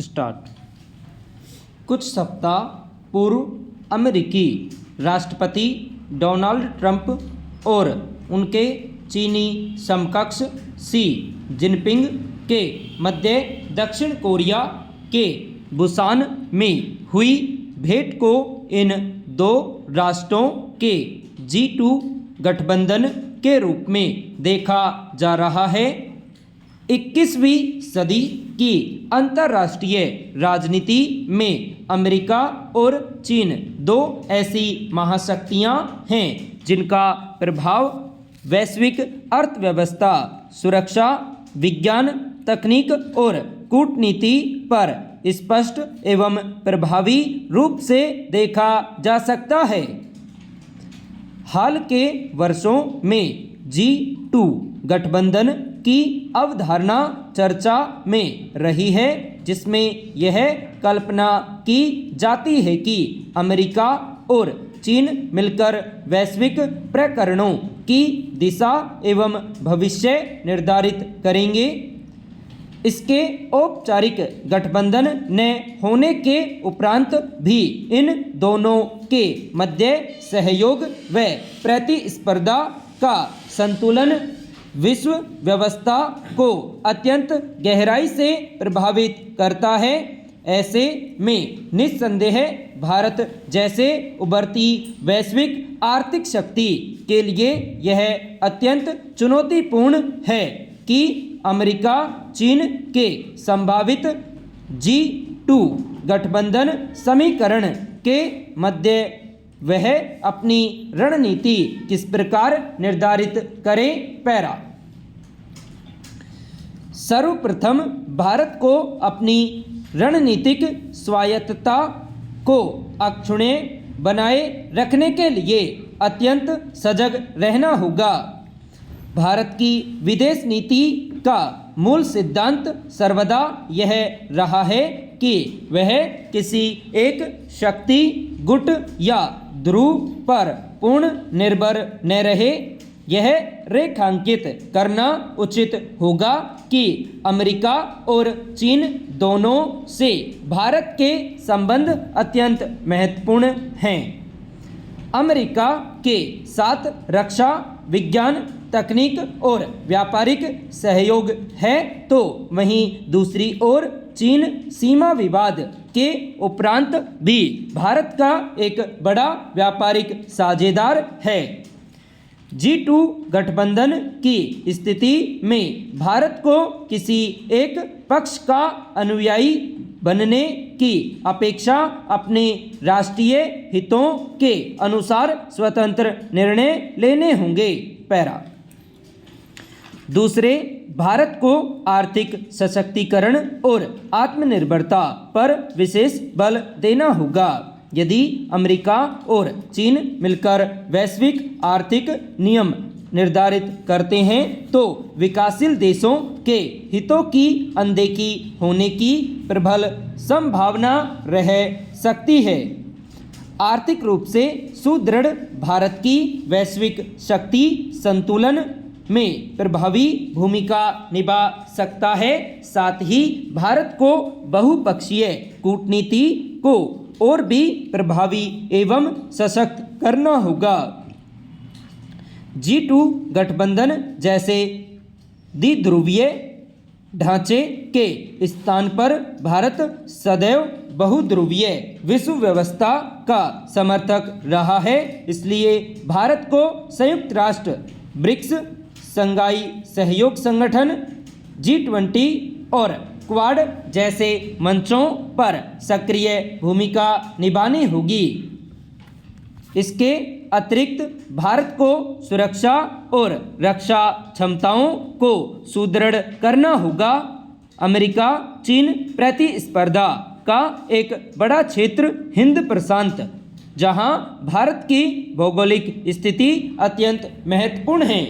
Start. कुछ सप्ताह पूर्व अमेरिकी राष्ट्रपति डोनाल्ड ट्रंप और उनके चीनी समकक्ष शी जिनपिंग के मध्य दक्षिण कोरिया के बुसान में हुई भेंट को इन दो राष्ट्रों के G2 गठबंधन के रूप में देखा जा रहा है। 21वीं सदी की अंतर्राष्ट्रीय राजनीति में अमेरिका और चीन दो ऐसी महाशक्तियां हैं जिनका प्रभाव वैश्विक अर्थव्यवस्था, सुरक्षा, विज्ञान, तकनीक और कूटनीति पर स्पष्ट एवं प्रभावी रूप से देखा जा सकता है। हाल के वर्षों में G2 गठबंधन की अवधारणा चर्चा में रही है, जिसमें यह कल्पना की जाती है कि अमेरिका और चीन मिलकर वैश्विक प्रकरणों की दिशा एवं भविष्य निर्धारित करेंगे। इसके औपचारिक गठबंधन न होने के उपरांत भी इन दोनों के मध्य सहयोग व प्रतिस्पर्धा का संतुलन विश्व व्यवस्था को अत्यंत गहराई से प्रभावित करता है। ऐसे में निस्संदेह भारत जैसे उभरती वैश्विक आर्थिक शक्ति के लिए यह अत्यंत चुनौतीपूर्ण है कि अमेरिका चीन के संभावित G2 गठबंधन समीकरण के मध्य वह अपनी रणनीति किस प्रकार निर्धारित करे। पैरा। सर्वप्रथम भारत को अपनी रणनीतिक स्वायत्तता को अक्षुण्ण बनाए रखने के लिए अत्यंत सजग रहना होगा। भारत की विदेश नीति का मूल सिद्धांत सर्वदा यह रहा है कि वह किसी एक शक्ति गुट या ध्रुव पर पूर्ण निर्भर न रहे। यह रेखांकित करना उचित होगा कि अमेरिका और चीन दोनों से भारत के संबंध अत्यंत महत्वपूर्ण हैं। अमेरिका के साथ रक्षा, विज्ञान, तकनीक और व्यापारिक सहयोग है, तो वहीं दूसरी ओर चीन सीमा विवाद के उपरांत भी भारत का एक बड़ा व्यापारिक साझेदार है। G2 गठबंधन की स्थिति में भारत को किसी एक पक्ष का अनुयायी बनने की अपेक्षा अपने राष्ट्रीय हितों के अनुसार स्वतंत्र निर्णय लेने होंगे। पैरा। दूसरे, भारत को आर्थिक सशक्तिकरण और आत्मनिर्भरता पर विशेष बल देना होगा। यदि अमेरिका और चीन मिलकर वैश्विक आर्थिक नियम निर्धारित करते हैं तो विकासशील देशों के हितों की अनदेखी होने की प्रबल संभावना रह सकती है। आर्थिक रूप से सुदृढ़ भारत की वैश्विक शक्ति संतुलन में प्रभावी भूमिका निभा सकता है। साथ ही भारत को बहुपक्षीय कूटनीति को और भी प्रभावी एवं सशक्त करना होगा। G2 गठबंधन जैसे द्विध्रुवीय ढांचे के स्थान पर भारत सदैव बहुध्रुवीय विश्व व्यवस्था का समर्थक रहा है। इसलिए भारत को संयुक्त राष्ट्र, ब्रिक्स, शंघाई सहयोग संगठन, G20 और क्वाड जैसे मंचों पर सक्रिय भूमिका निभानी होगी। इसके अतिरिक्त भारत को सुरक्षा और रक्षा क्षमताओं को सुदृढ़ करना होगा। अमेरिका चीन प्रतिस्पर्धा का एक बड़ा क्षेत्र हिंद प्रशांत, जहां भारत की भौगोलिक स्थिति अत्यंत महत्वपूर्ण है।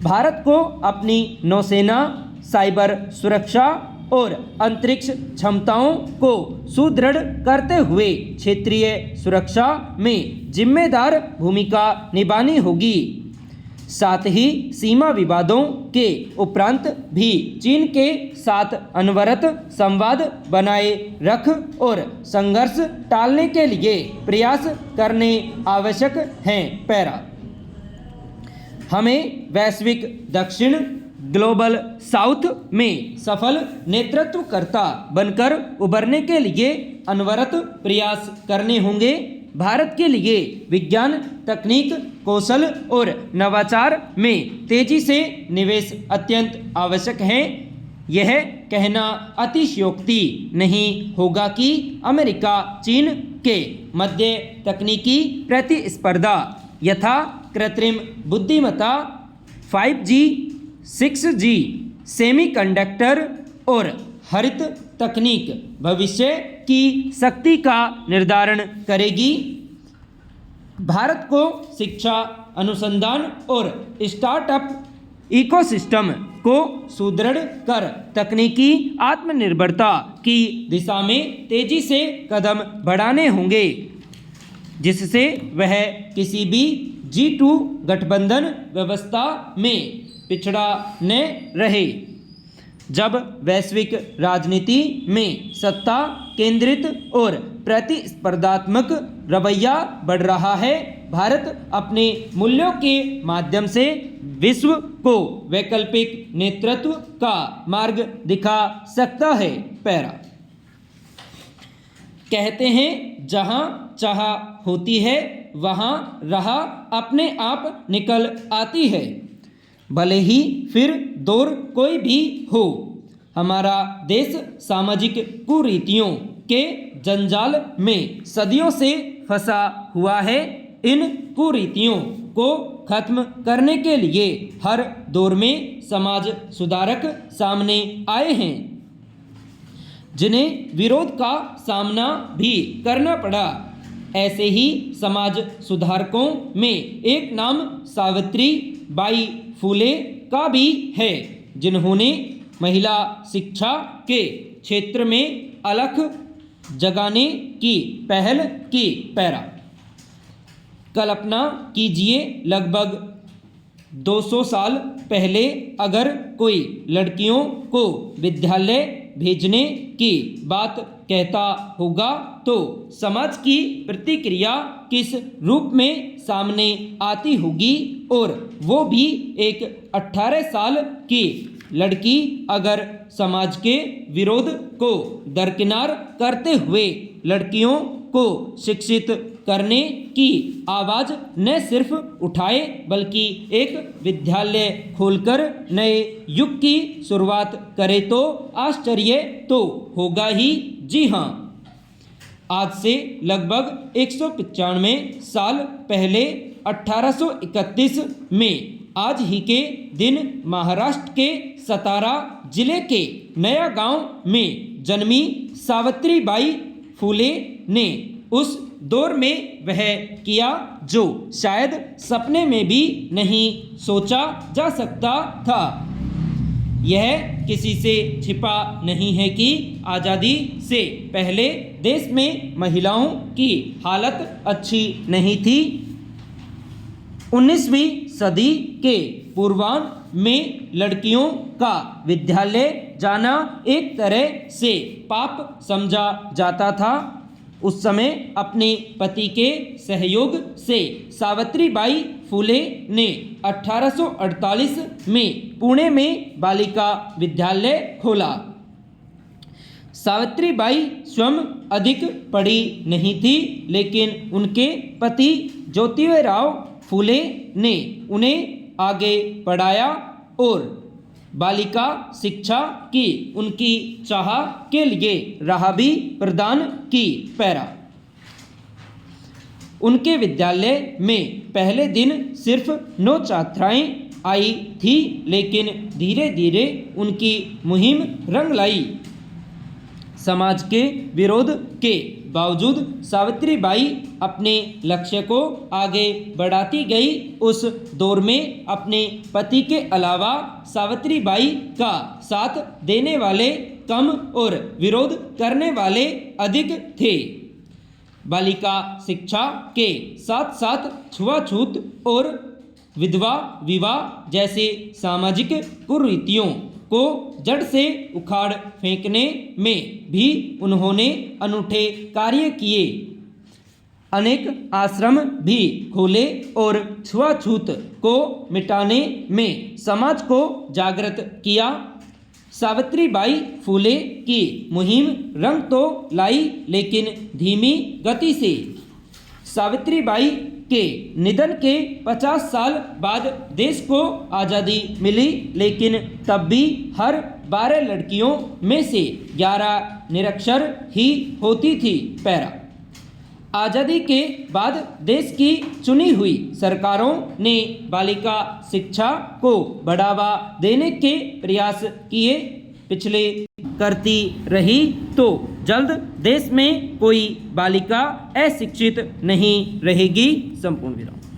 भारत को अपनी नौसेना, साइबर सुरक्षा और अंतरिक्ष क्षमताओं को सुदृढ़ करते हुए क्षेत्रीय सुरक्षा में जिम्मेदार भूमिका निभानी होगी। साथ ही सीमा विवादों के उपरांत भी चीन के साथ अनवरत संवाद बनाए रख और संघर्ष टालने के लिए प्रयास करने आवश्यक हैं। पैरा। हमें वैश्विक दक्षिण ग्लोबल साउथ में सफल नेतृत्वकर्ता बनकर उभरने के लिए अनवरत प्रयास करने होंगे। भारत के लिए विज्ञान, तकनीक, कौशल और नवाचार में तेजी से निवेश अत्यंत आवश्यक है। यह कहना अतिशयोक्ति नहीं होगा कि अमेरिका चीन के मध्य तकनीकी प्रतिस्पर्धा यथा कृत्रिम बुद्धिमत्ता, 5G, 6G, सेमीकंडक्टर और हरित तकनीक भविष्य की शक्ति का निर्धारण करेगी। भारत को शिक्षा, अनुसंधान और स्टार्टअप इकोसिस्टम को सुदृढ़ कर तकनीकी आत्मनिर्भरता की दिशा में तेजी से कदम बढ़ाने होंगे, जिससे वह किसी भी G2 गठबंधन व्यवस्था में पिछड़ा न रहे। जब वैश्विक राजनीति में सत्ता केंद्रित और प्रतिस्पर्धात्मक रवैया बढ़ रहा है, भारत अपने मूल्यों के माध्यम से विश्व को वैकल्पिक नेतृत्व का मार्ग दिखा सकता है। पैरा। कहते हैं जहां चाह होती है वहां राह अपने आप निकल आती है, भले ही फिर दौर कोई भी हो। हमारा देश सामाजिक कुरीतियों के जंजाल में सदियों से फंसा हुआ है। इन कुरीतियों को खत्म करने के लिए हर दौर में समाज सुधारक सामने आए हैं, जिन्हें विरोध का सामना भी करना पड़ा। ऐसे ही समाज सुधारकों में एक नाम सावित्री बाई फुले का भी है, जिन्होंने महिला शिक्षा के क्षेत्र में अलख जगाने की पहल की। पैरा। कल्पना कीजिए, लगभग 200 साल पहले अगर कोई लड़कियों को विद्यालय भेजने की बात कहता होगा तो समाज की प्रतिक्रिया किस रूप में सामने आती होगी। और वो भी एक 18 साल की लड़की अगर समाज के विरोध को दरकिनार करते हुए लड़कियों को शिक्षित करने की आवाज़ न सिर्फ उठाए बल्कि एक विद्यालय खोलकर नए युग की शुरुआत करे तो आश्चर्य तो होगा ही। जी हाँ, आज से लगभग 195 साल पहले 1831 में आज ही के दिन महाराष्ट्र के सतारा जिले के नया गांव में जन्मी सावित्रीबाई फुले ने उस दौर में वह किया जो शायद सपने में भी नहीं सोचा जा सकता था। यह किसी से छिपा नहीं है कि आज़ादी से पहले देश में महिलाओं की हालत अच्छी नहीं थी। 19वीं सदी के पूर्वार्ध में लड़कियों का विद्यालय जाना एक तरह से पाप समझा जाता था। उस समय अपने पति के सहयोग से सावित्रीबाई फुले ने 1848 में पुणे में बालिका विद्यालय खोला। सावित्रीबाई स्वयं अधिक पढ़ी नहीं थी, लेकिन उनके पति ज्योतिराव फुले ने उन्हें आगे पढ़ाया और बालिका शिक्षा की उनकी चाह के लिए राह भी प्रदान की। पैरा। उनके विद्यालय में पहले दिन सिर्फ 9 छात्राएं आई थी, लेकिन धीरे धीरे उनकी मुहिम रंग लाई। समाज के विरोध के बावजूद सावित्रीबाई अपने लक्ष्य को आगे बढ़ाती गई। उस दौर में अपने पति के अलावा सावित्रीबाई का साथ देने वाले कम और विरोध करने वाले अधिक थे। बालिका शिक्षा के साथ साथ छुआछूत और विधवा विवाह जैसे सामाजिक कुरीतियों को जड़ से उखाड़ फेंकने में भी उन्होंने अनूठे कार्य किए। अनेक आश्रम भी खोले और छुआछूत को मिटाने में समाज को जागृत किया। सावित्रीबाई फूले की मुहिम रंग तो लाई, लेकिन धीमी गति से। सावित्रीबाई के निधन के 50 साल बाद देश को आज़ादी मिली, लेकिन तब भी हर 12 लड़कियों में से 11 निरक्षर ही होती थी। पैरा आज़ादी के बाद देश की चुनी हुई सरकारों ने बालिका शिक्षा को बढ़ावा देने के प्रयास किए। पिछले करती रही तो जल्द देश में कोई बालिका अशिक्षित नहीं रहेगी। संपूर्ण विराम।